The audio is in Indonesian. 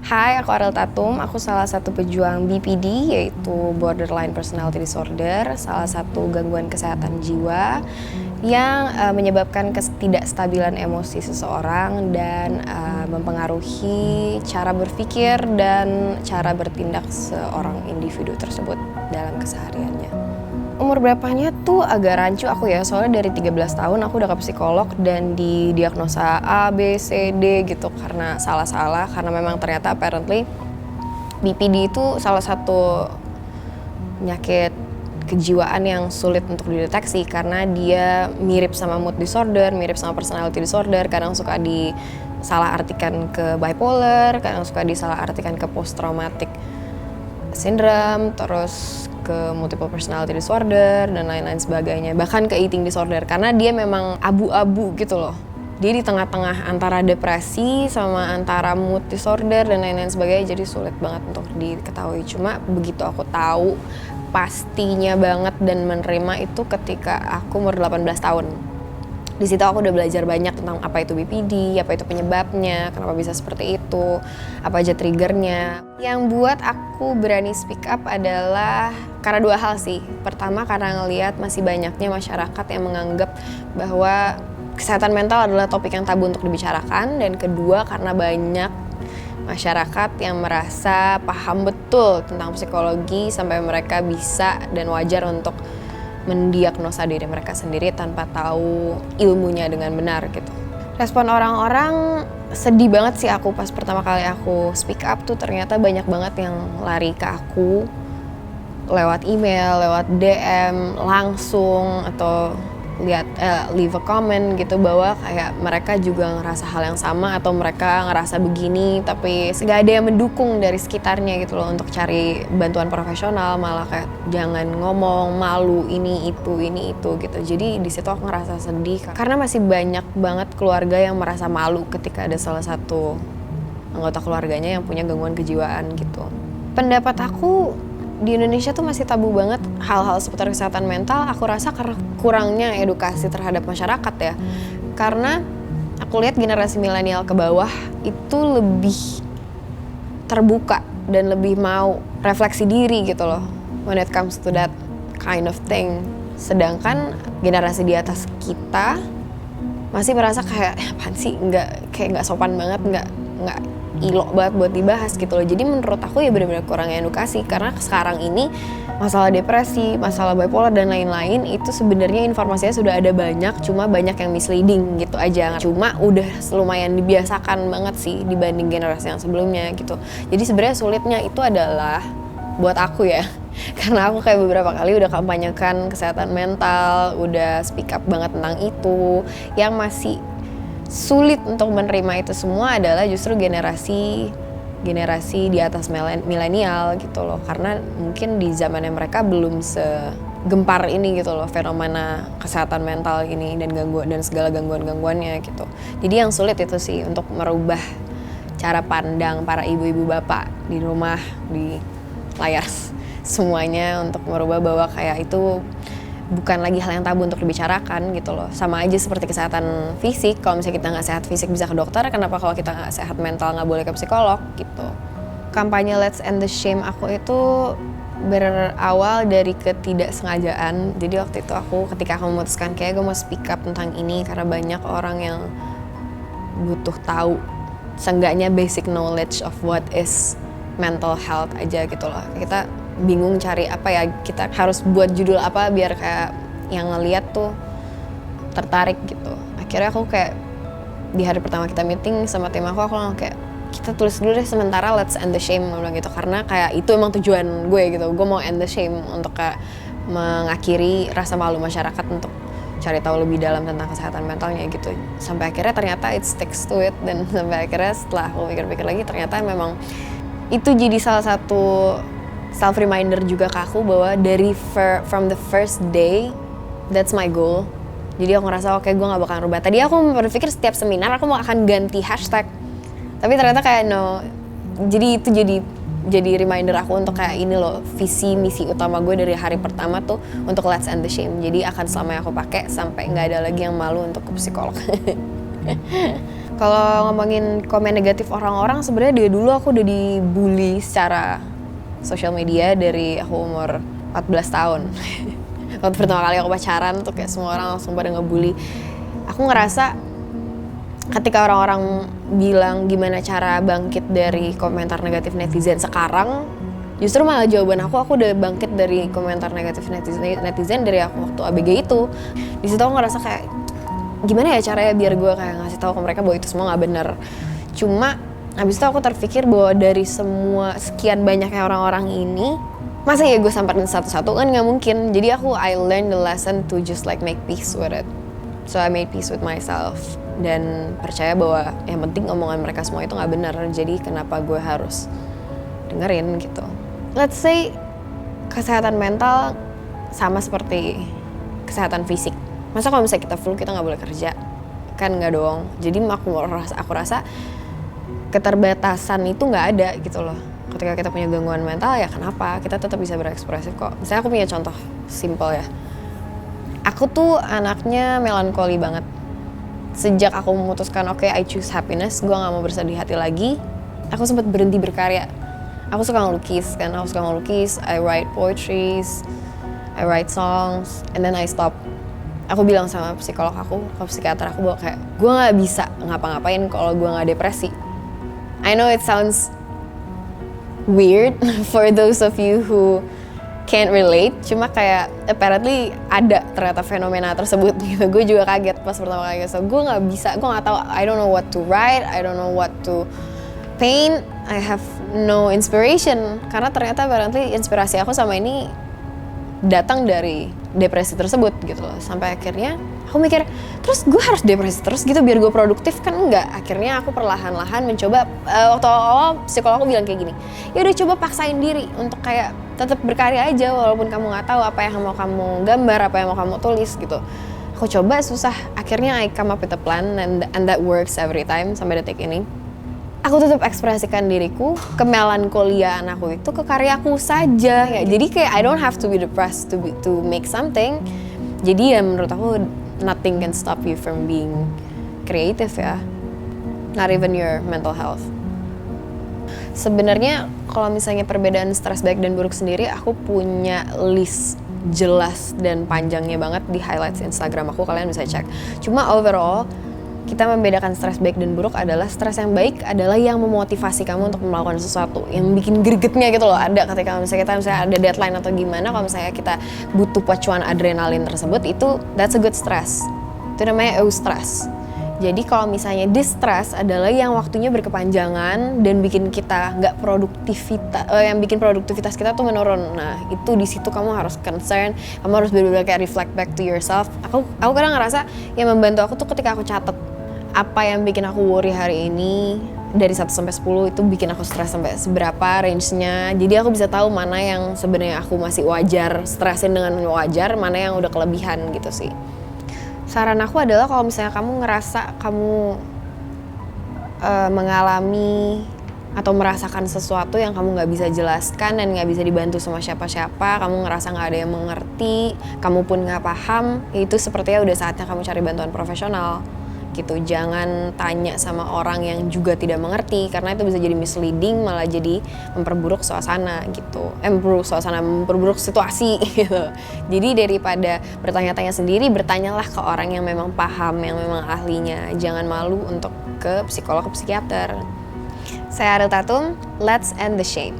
Hai, aku Ariel Tatum. Aku salah satu pejuang BPD, yaitu Borderline Personality Disorder, salah satu gangguan kesehatan jiwa yang menyebabkan ketidakstabilan emosi seseorang dan mempengaruhi cara berpikir dan cara bertindak seorang individu tersebut dalam kesehariannya. Umur berapanya tuh agak rancu aku ya, soalnya dari 13 tahun aku udah ke psikolog dan didiagnosa A, B, C, D gitu karena salah-salah, karena memang ternyata apparently BPD itu salah satu penyakit kejiwaan yang sulit untuk dideteksi karena dia mirip sama mood disorder, mirip sama personality disorder, kadang suka disalahartikan ke bipolar, kadang suka disalahartikan ke post traumatic syndrome, terus ke multiple personality disorder dan lain-lain sebagainya, bahkan ke eating disorder karena dia memang abu-abu gitu loh. Dia di tengah-tengah antara depresi sama antara mood disorder dan lain-lain sebagainya, jadi sulit banget untuk diketahui. Cuma begitu aku tahu pastinya banget dan menerima itu ketika aku umur 18 tahun. Di situ aku udah belajar banyak tentang apa itu BPD, apa itu penyebabnya, kenapa bisa seperti itu, apa aja triggernya. Yang buat aku berani speak up adalah karena dua hal sih. Pertama, karena ngelihat masih banyaknya masyarakat yang menganggap bahwa kesehatan mental adalah topik yang tabu untuk dibicarakan. Dan kedua, karena banyak masyarakat yang merasa paham betul tentang psikologi sampai mereka bisa dan wajar untuk mendiagnosa diri mereka sendiri tanpa tahu ilmunya dengan benar gitu. Respon orang-orang sedih banget sih aku pas pertama kali aku speak up tuh, ternyata banyak banget yang lari ke aku lewat email, lewat DM langsung atau leave a comment gitu bahwa kayak mereka juga ngerasa hal yang sama atau mereka ngerasa begini tapi gak ada yang mendukung dari sekitarnya gitu loh untuk cari bantuan profesional, malah kayak jangan ngomong, malu, ini itu gitu. Jadi di situ aku ngerasa sedih karena masih banyak banget keluarga yang merasa malu ketika ada salah satu anggota keluarganya yang punya gangguan kejiwaan gitu. Pendapat aku, di Indonesia tuh masih tabu banget hal-hal seputar kesehatan mental. Aku rasa karena kurangnya edukasi terhadap masyarakat ya. Karena aku lihat generasi milenial ke bawah itu lebih terbuka dan lebih mau refleksi diri gitu loh when it comes to that kind of thing. Sedangkan generasi di atas kita masih merasa kayak apaan sih, nggak sopan banget, nggak ilok banget buat dibahas gitu loh. Jadi menurut aku ya benar-benar kurang edukasi karena sekarang ini masalah depresi, masalah bipolar dan lain-lain itu sebenarnya informasinya sudah ada banyak, cuma banyak yang misleading gitu aja. Cuma udah lumayan dibiasakan banget sih dibanding generasi yang sebelumnya gitu. Jadi sebenarnya sulitnya itu adalah buat aku ya, karena aku kayak beberapa kali udah kampanyekan kesehatan mental, udah speak up banget tentang itu, yang masih sulit untuk menerima itu semua adalah justru generasi di atas milenial gitu loh, karena mungkin di zamannya mereka belum segempar ini gitu loh fenomena kesehatan mental ini dan gangguan dan segala gangguannya gitu. Jadi yang sulit itu sih untuk merubah cara pandang para ibu-ibu bapak di rumah, di layar semuanya, untuk merubah bahwa kayak itu bukan lagi hal yang tabu untuk dibicarakan gitu loh. Sama aja seperti kesehatan fisik, kalau misalnya kita nggak sehat fisik bisa ke dokter, kenapa kalau kita nggak sehat mental nggak boleh ke psikolog gitu. Kampanye Let's End the Shame aku itu berawal dari ketidaksengajaan. Jadi waktu itu ketika aku memutuskan kayak gue mau speak up tentang ini karena banyak orang yang butuh tahu seenggaknya basic knowledge of what is mental health aja gitu loh. Kita bingung cari apa ya, kita harus buat judul apa biar kayak yang ngeliat tuh tertarik gitu. Akhirnya aku kayak di hari pertama kita meeting sama tim aku kayak kita tulis dulu deh sementara Let's End the Shame, bilang gitu, karena kayak itu emang tujuan gue gitu. Gue mau end the shame untuk kayak mengakhiri rasa malu masyarakat untuk cari tahu lebih dalam tentang kesehatan mentalnya gitu. Sampai akhirnya ternyata it sticks to it, dan sampai akhirnya setelah aku pikir-pikir lagi ternyata memang itu jadi salah satu self reminder juga ke aku bahwa from the first day that's my goal. Jadi aku ngerasa oke, gue gak bakalan rubah. Tadi aku berpikir setiap seminar aku mau akan ganti hashtag, tapi ternyata kayak no. Jadi itu jadi reminder aku untuk kayak ini loh, visi misi utama gue dari hari pertama tuh untuk Let's End the Shame. Jadi akan selamanya aku pakai sampai nggak ada lagi yang malu untuk ke psikolog. Kalau ngomongin komen negatif orang-orang, sebenarnya dari dulu aku udah dibully secara sosial media dari aku umur 14 tahun. Waktu pertama kali aku pacaran tuh kayak semua orang langsung pada ngebully. Aku ngerasa ketika orang-orang bilang gimana cara bangkit dari komentar negatif netizen sekarang, justru malah jawaban aku udah bangkit dari komentar negatif netizen dari aku waktu ABG itu. Di situ aku ngerasa kayak gimana ya caranya biar gue kayak ngasih tahu ke mereka bahwa itu semua nggak bener. Cuma habis itu aku terpikir bahwa dari semua sekian banyaknya orang-orang ini, masa ya gue samperin satu-satu, kan nggak mungkin. Jadi I learned the lesson to just like make peace with it. So I made peace with myself dan percaya bahwa yang penting omongan mereka semua itu nggak benar. Jadi kenapa gue harus dengerin gitu. Let's say kesehatan mental sama seperti kesehatan fisik. Masa kalau misalnya kita flu kita nggak boleh kerja? Kan nggak dong. Jadi aku rasa keterbatasan itu nggak ada gitu loh. Ketika kita punya gangguan mental ya kenapa? Kita tetap bisa berekspresif kok. Misalnya aku punya contoh simple ya. Aku tuh anaknya melankoli banget. Sejak aku memutuskan oke, I choose happiness, gue nggak mau bersedih hati lagi, aku sempat berhenti berkarya. Aku suka ngelukis kan, I write poetries, I write songs, and then I stop. Aku bilang sama psikolog aku, ke psikiater aku bahwa kayak gue nggak bisa ngapa-ngapain kalau gue nggak depresi. I know it sounds weird for those of you who can't relate, cuma kayak apparently ada ternyata fenomena tersebut gitu. Gue juga kaget pas pertama kali, so gue nggak bisa, gue nggak tahu, I don't know what to write, I don't know what to paint, I have no inspiration, karena ternyata apparently inspirasi aku sama ini datang dari depresi tersebut gitu loh. Sampai akhirnya aku mikir, terus gue harus depresi terus gitu biar gue produktif? Kan enggak. Akhirnya aku perlahan-lahan mencoba, waktu awal psikolog aku bilang kayak gini, ya udah coba paksain diri untuk kayak tetap berkarya aja walaupun kamu nggak tahu apa yang mau kamu gambar, apa yang mau kamu tulis gitu. Aku coba susah, akhirnya I come up with a plan and that works every time sampai detik ini. Aku tetap ekspresikan diriku, kemelankoliaan aku itu ke karyaku saja ya. Jadi kayak I don't have to be depressed to make something. Jadi ya menurut aku nothing can stop you from being creative ya. Not even your mental health. Sebenarnya kalau misalnya perbedaan stres baik dan buruk sendiri, aku punya list jelas dan panjangnya banget di highlights Instagram aku, kalian bisa cek. Cuma overall kita membedakan stres baik dan buruk adalah stres yang baik adalah yang memotivasi kamu untuk melakukan sesuatu, yang bikin gregetnya gitu loh. Ada ketika misalnya kita ada deadline atau gimana, kalau misalnya kita butuh pacuan adrenalin tersebut, itu that's a good stress. Itu namanya eustress. Jadi kalau misalnya distress adalah yang waktunya berkepanjangan dan bikin kita nggak produktivitas, yang bikin produktivitas kita tuh menurun. Nah itu di situ kamu harus concern, kamu harus benar-benar kayak reflect back to yourself. Aku kadang ngerasa yang membantu aku tuh ketika aku catat apa yang bikin aku worry hari ini dari 1 sampai 10 itu bikin aku stres sampai seberapa range-nya. Jadi aku bisa tahu mana yang sebenarnya aku masih wajar stresin dengan wajar, mana yang udah kelebihan gitu sih. Saran aku adalah kalau misalnya kamu ngerasa kamu mengalami atau merasakan sesuatu yang kamu nggak bisa jelaskan dan nggak bisa dibantu sama siapa-siapa, kamu ngerasa nggak ada yang mengerti, kamu pun nggak paham, itu sepertinya udah saatnya kamu cari bantuan profesional gitu. Jangan tanya sama orang yang juga tidak mengerti, karena itu bisa jadi misleading, malah jadi memperburuk suasana gitu. Memperburuk situasi gitu. Jadi daripada bertanya-tanya sendiri, bertanyalah ke orang yang memang paham, yang memang ahlinya. Jangan malu untuk ke psikolog, ke psikiater. Saya Ariel Tatum, let's end the shame.